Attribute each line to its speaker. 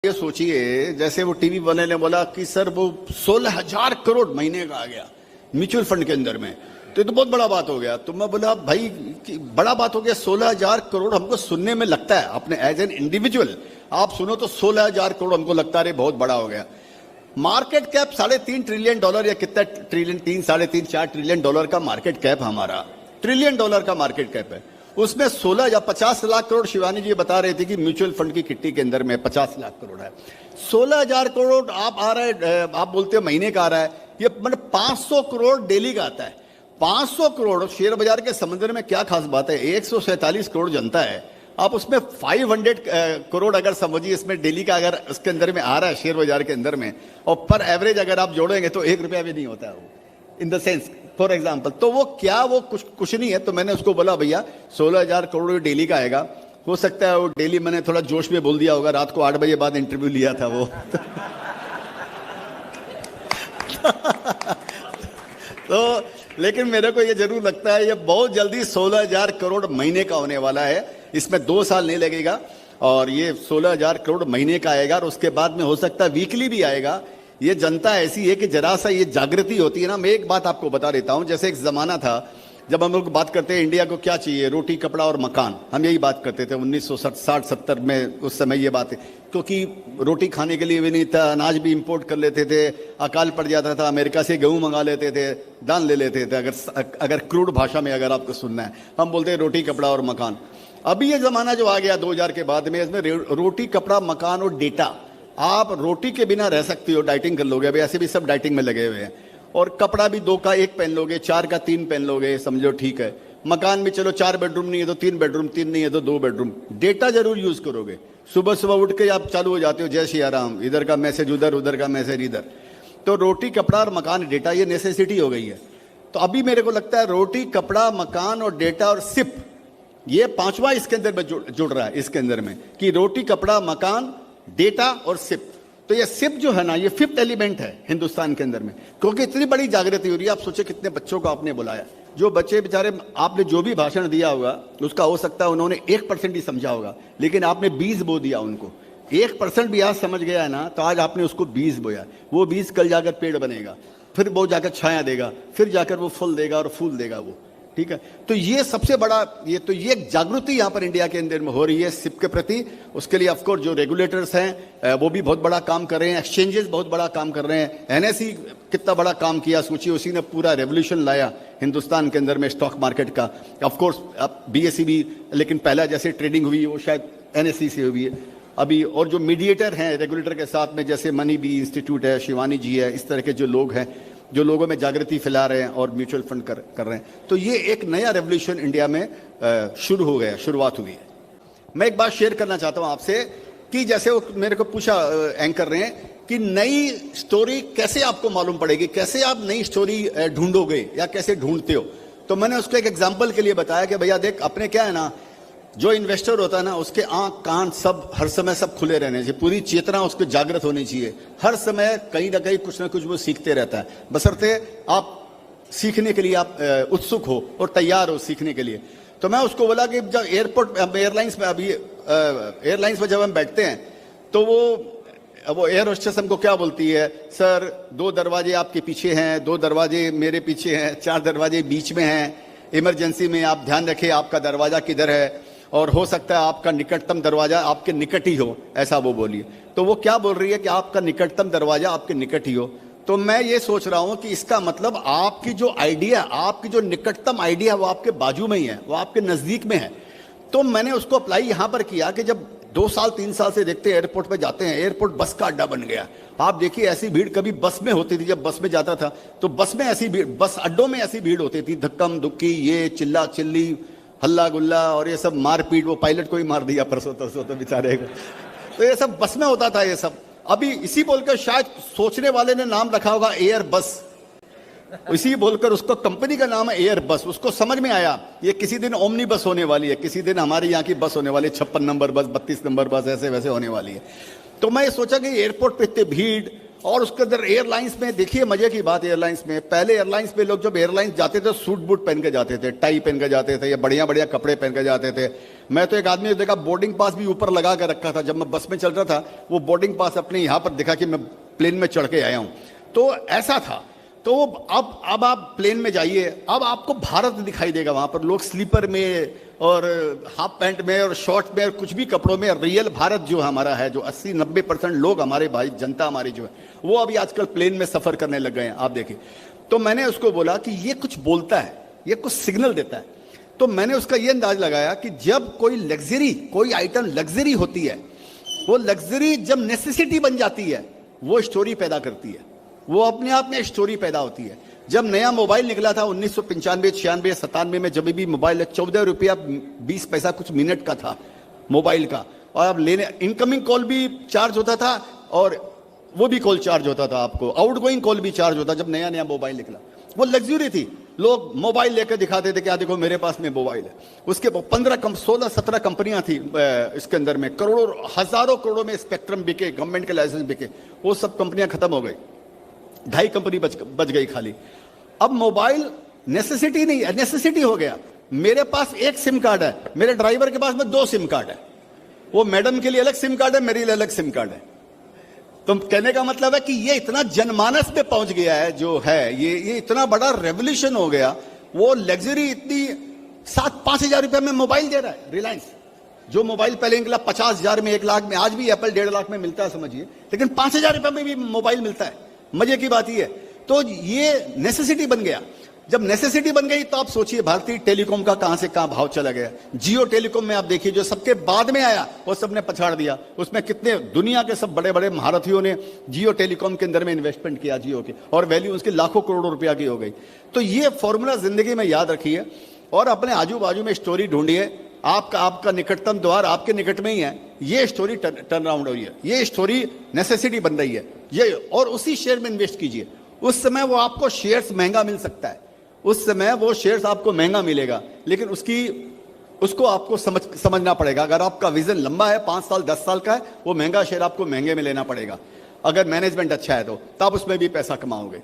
Speaker 1: ये सोचिए, जैसे वो टीवी वाले ने बोला कि सर वो 16,000 करोड़ महीने का आ गया म्यूचुअल फंड के अंदर में, तो ये तो बहुत बड़ा बात हो गया। तो मैं बोला भाई बड़ा बात हो गया, 16,000 करोड़ हमको सुनने में लगता है, अपने एज एन इंडिविजुअल आप सुनो तो 16,000 करोड़ हमको लगता है बहुत बड़ा हो गया। मार्केट कैप $3.5 ट्रिलियन या कितना ट्रिलियन, 3-3.5-4 ट्रिलियन डॉलर का मार्केट कैप, हमारा ट्रिलियन डॉलर का मार्केट कैप है। उसमें 16 या 50 लाख करोड़, शिवानी जी बता रही थी कि म्यूचुअल फंड की किट्टी के अंदर में 50 लाख करोड़ है। 16,000 करोड़ आप आ रहा है, आप बोलते हो महीने का आ रहा है, ये मतलब 500 करोड़ डेली का आता है। 500 करोड़ शेयर बाजार के समंदर में क्या खास बात है, 147 करोड़ जनता है, आप उसमें 500 करोड़ अगर समझिए इसमें डेली का अगर उसके अंदर में आ रहा है शेयर बाजार के अंदर में, और पर एवरेज अगर आप जोड़ेंगे तो 1 रुपया भी नहीं होता है वो, in the sense for example. तो वो क्या, वो कुछ नहीं है। तो मैंने उसको बोला भैया 16,000 करोड़ डेली का आएगा, हो सकता है वो डेली, मैंने थोड़ा जोश में बोल दिया होगा, रात को 8 बजे बाद इंटरव्यू लिया था वो तो लेकिन मेरे को ये जरूर लगता है ये बहुत जल्दी 16,000 करोड़ महीने का होने वाला है, इसमें 2 साल नहीं लगेगा, और ये 16,000 करोड़ महीने का आएगा, और उसके बाद में हो सकता है वीकली भी आएगा। ये जनता ऐसी है कि जरा सा ये जागृति होती है ना। मैं एक बात आपको बता देता हूं, जैसे एक जमाना था जब हम लोग बात करते हैं इंडिया को क्या चाहिए, रोटी कपड़ा और मकान, हम यही बात करते थे 1960-70 में, उस समय ये बात है, क्योंकि रोटी खाने के लिए भी नहीं था, अनाज भी इंपोर्ट कर लेते थे, अकाल पड़ जाता था, अमेरिका से गेहूं मंगा लेते थे, दान ले लेते थे, अगर क्रूड भाषा में अगर आपको सुनना है, हम बोलते हैं रोटी कपड़ा और मकान। अभी ये जमाना जो आ गया 2000 के बाद में, इसमें रोटी कपड़ा मकान और डेटा, आप रोटी के बिना रह सकती हो, डाइटिंग कर लोगे, अभी ऐसे भी सब डाइटिंग में लगे हुए हैं, और कपड़ा भी 2 का 1 पहन लोगे, 4 का 3 पहन लोगे, समझो ठीक है। मकान भी चलो 4 बेडरूम नहीं है तो 3 बेडरूम, 3 नहीं है तो 2 बेडरूम। डेटा जरूर यूज करोगे, सुबह सुबह उठ के आप चालू हो जाते हो, जय श्री राम, इधर का मैसेज उधर, उधर का मैसेज इधर। तो रोटी कपड़ा और मकान डेटा ये नेसेसिटी हो गई है। तो अभी मेरे को लगता है रोटी कपड़ा मकान और डेटा और सिप, ये 5वां इसके अंदर में जुड़ रहा है, इसके अंदर में कि रोटी कपड़ा मकान डेटा और सिप। तो ये सिप जो है ना, ये 5th एलिमेंट है हिंदुस्तान के अंदर में, क्योंकि इतनी बड़ी जागृति हो रही है। आप सोचे कितने बच्चों को आपने बुलाया, जो बच्चे बेचारे, आपने जो भी भाषण दिया होगा उसका हो सकता है उन्होंने 1% ही समझा होगा, लेकिन आपने 20 बो दिया उनको। 1% भी आज समझ गया है ना, तो आज आपने उसको 20 बोया, वो 20 कल जाकर पेड़ बनेगा, फिर वो जाकर छाया देगा, फिर जाकर वो फल देगा और फूल देगा वो, ठीक है। तो ये सबसे बड़ा, ये जागृति यहाँ पर इंडिया के अंदर में हो रही है सिप के प्रति। उसके लिए ऑफ कोर्स जो रेगुलेटर्स हैं वो भी बहुत बड़ा काम कर रहे हैं, एक्सचेंजेस बहुत बड़ा काम कर रहे हैं, एनएसई कितना बड़ा काम किया सोचिए, उसी ने पूरा रेवोल्यूशन लाया हिंदुस्तान के अंदर में स्टॉक मार्केट का। ऑफ कोर्स अब बीएसई भी, लेकिन पहला जैसे ट्रेडिंग हुई वो शायद एनएसई से हुई है अभी, और जो मीडिएटर हैं रेगुलेटर के साथ में, जैसे मनी बी इंस्टीट्यूट है, शिवानी जी है, इस तरह के जो लोग हैं जो लोगों में जागृति फैला रहे हैं और म्यूचुअल फंड कर रहे हैं। तो ये एक नया रेवोल्यूशन इंडिया में शुरू हो गया, शुरुआत हुई है। मैं एक बात शेयर करना चाहता हूं आपसे कि जैसे वो मेरे को पूछा एंकर रहे हैं कि नई स्टोरी कैसे आपको मालूम पड़ेगी, कैसे आप नई स्टोरी ढूंढोगे या कैसे ढूंढते हो। तो मैंने उसको एक एग्जाम्पल के लिए बताया कि भैया देख, अपने क्या है ना, जो इन्वेस्टर होता है ना, उसके आंख कान सब हर समय सब खुले रहने चाहिए, पूरी चेतना उसको जागृत होनी चाहिए, हर समय कहीं ना कहीं कुछ ना कुछ वो सीखते रहता है, बशर्ते आप सीखने के लिए आप उत्सुक हो और तैयार हो सीखने के लिए। तो मैं उसको बोला कि जब एयरपोर्ट एयरलाइंस में, अभी एयरलाइंस में जब हम बैठते हैं तो वो एयर होस्टेस हमको क्या बोलती है, सर 2 दरवाजे आपके पीछे हैं, 2 दरवाजे मेरे पीछे हैं, 4 दरवाजे बीच में हैं, इमरजेंसी में आप ध्यान रखें आपका दरवाजा किधर है, और हो सकता है आपका निकटतम दरवाजा आपके निकट ही हो, ऐसा वो बोलिए। तो वो क्या बोल रही है कि आपका निकटतम दरवाजा आपके निकट ही हो। तो मैं ये सोच रहा हूं कि इसका मतलब आपकी जो आइडिया, आपकी जो निकटतम आइडिया वो आपके बाजू में ही है, वो आपके नजदीक में है। तो मैंने उसको अप्लाई यहां पर किया कि जब 2 साल 3 साल से देखते हैं एयरपोर्ट पे जाते हैं, एयरपोर्ट बस का अड्डा बन गया। आप देखिए ऐसी भीड़ कभी बस में होती थी, जब बस में जाता था तो बस में ऐसी भीड़, बस अड्डों में ऐसी भीड़ होती थी, धक्कम धुक्की, ये चिल्ला चिल्ली, हल्ला गुल्ला और ये सब मारपीट, वो पायलट को ही मार दिया परसों तरसों तो बेचारे को। तो ये सब बस में होता था ये सब। अभी इसी बोलकर शायद सोचने वाले ने नाम रखा होगा एयर बस, इसी बोलकर उसको कंपनी का नाम है एयर बस। उसको समझ में आया ये किसी दिन ओमनी बस होने वाली है, किसी दिन हमारे यहाँ की बस होने वाली है, 56 नंबर बस, 32 नंबर बस, ऐसे वैसे होने वाली है। तो मैं सोचा कि एयरपोर्ट पे इतनी भीड़, और उसके अंदर एयरलाइंस में देखिए मजे की बात, एयरलाइंस में पहले एयरलाइंस में लोग जब एयरलाइंस जाते थे सूट बूट पहन के जाते थे, टाई पहन के जाते थे, या बढ़िया बढ़िया कपड़े पहन के जाते थे। मैं तो एक आदमी को देखा बोर्डिंग पास भी ऊपर लगा कर रखा था, जब मैं बस में चल रहा था वो बोर्डिंग पास अपने यहाँ पर दिखा कि मैं प्लेन में चढ़ के आया हूँ। तो ऐसा था। तो अब आप प्लेन में जाइए, अब आपको भारत दिखाई देगा। वहाँ पर लोग स्लीपर में और हाफ पैंट में और शॉर्ट में और कुछ भी कपड़ों में रियल भारत जो हमारा है, जो 80-90% लोग हमारे भाई जनता हमारी जो है वो अभी आजकल प्लेन में सफ़र करने लग गए हैं, आप देखिए। तो मैंने उसको बोला कि ये कुछ बोलता है, ये कुछ सिग्नल देता है। तो मैंने उसका ये अंदाज लगाया कि जब कोई आइटम लग्जरी होती है, वो लग्जरी जब नेसेसिटी बन जाती है वो स्टोरी पैदा करती है, वो अपने आप में स्टोरी पैदा होती है। जब नया मोबाइल निकला था 1995, 96, 97 में, जब भी मोबाइल 14 रुपया 20 पैसा कुछ मिनट का था मोबाइल का, और अब लेने इनकमिंग कॉल भी चार्ज होता था और वो भी कॉल चार्ज होता था, आपको आउटगोइंग कॉल भी चार्ज होता। जब नया नया मोबाइल निकला वो लग्जरी थी, लोग मोबाइल लेकर दिखाते थे, क्या देखो मेरे पास में मोबाइल है। उसके 16-17 कंपनियां थी इसके अंदर में, हजारों करोड़ों में स्पेक्ट्रम बिके, गवर्नमेंट के लाइसेंस बिके, वो सब कंपनियां खत्म हो गई, 2.5 कंपनी बच गई खाली। अब मोबाइल नेसेसिटी नहीं है, नेसेसिटी हो गया। मेरे पास एक सिम कार्ड है, मेरे ड्राइवर के पास में 2 सिम कार्ड है, वो मैडम के लिए अलग सिम कार्ड है, मेरे लिए अलग सिम कार्ड है। तो कहने का मतलब है कि ये इतना जनमानस में पहुंच गया है जो है, ये इतना बड़ा रेवोल्यूशन हो गया। वो लग्जरी इतनी 7-5 हजार रुपए में मोबाइल दे रहा है रिलायंस। जो मोबाइल पहले निकला 50,000 में, 1 लाख में, आज भी एप्पल 1.5 लाख में मिलता है समझिए, लेकिन 5,000 रुपए में भी मोबाइल मिलता है। मजे की बात ये है। तो ये नेसेसिटी बन गया। जब नेसेसिटी बन गई तो आप सोचिए भारतीय टेलीकॉम का कहां से कहां भाव चला गया। जियो टेलीकॉम में आप देखिए, जो सबके बाद में आया वो सबने पछाड़ दिया। उसमें कितने दुनिया के सब बड़े बड़े महारथियों ने जियो टेलीकॉम के अंदर में इन्वेस्टमेंट किया जियो के, और वैल्यू उसकी लाखों करोड़ों रुपया की हो गई। तो ये फॉर्मूला जिंदगी में याद रखिए और अपने आजू बाजू में स्टोरी ढूंढिए। आपका निकटतम द्वार आपके निकट में ही है। ये स्टोरी टर्न अराउंड हुई है, ये स्टोरी नेसेसिटी बन रही है ये, और उसी शेयर में इन्वेस्ट कीजिए। उस समय वो आपको शेयर्स महंगा मिल सकता है, उस समय वो शेयर्स आपको महंगा मिलेगा, लेकिन उसको आपको समझना पड़ेगा। अगर आपका विजन लंबा है, 5 साल 10 साल का है, वो महंगा शेयर आपको महंगे में लेना पड़ेगा। अगर मैनेजमेंट अच्छा है तो आप उसमें भी पैसा कमाओगे।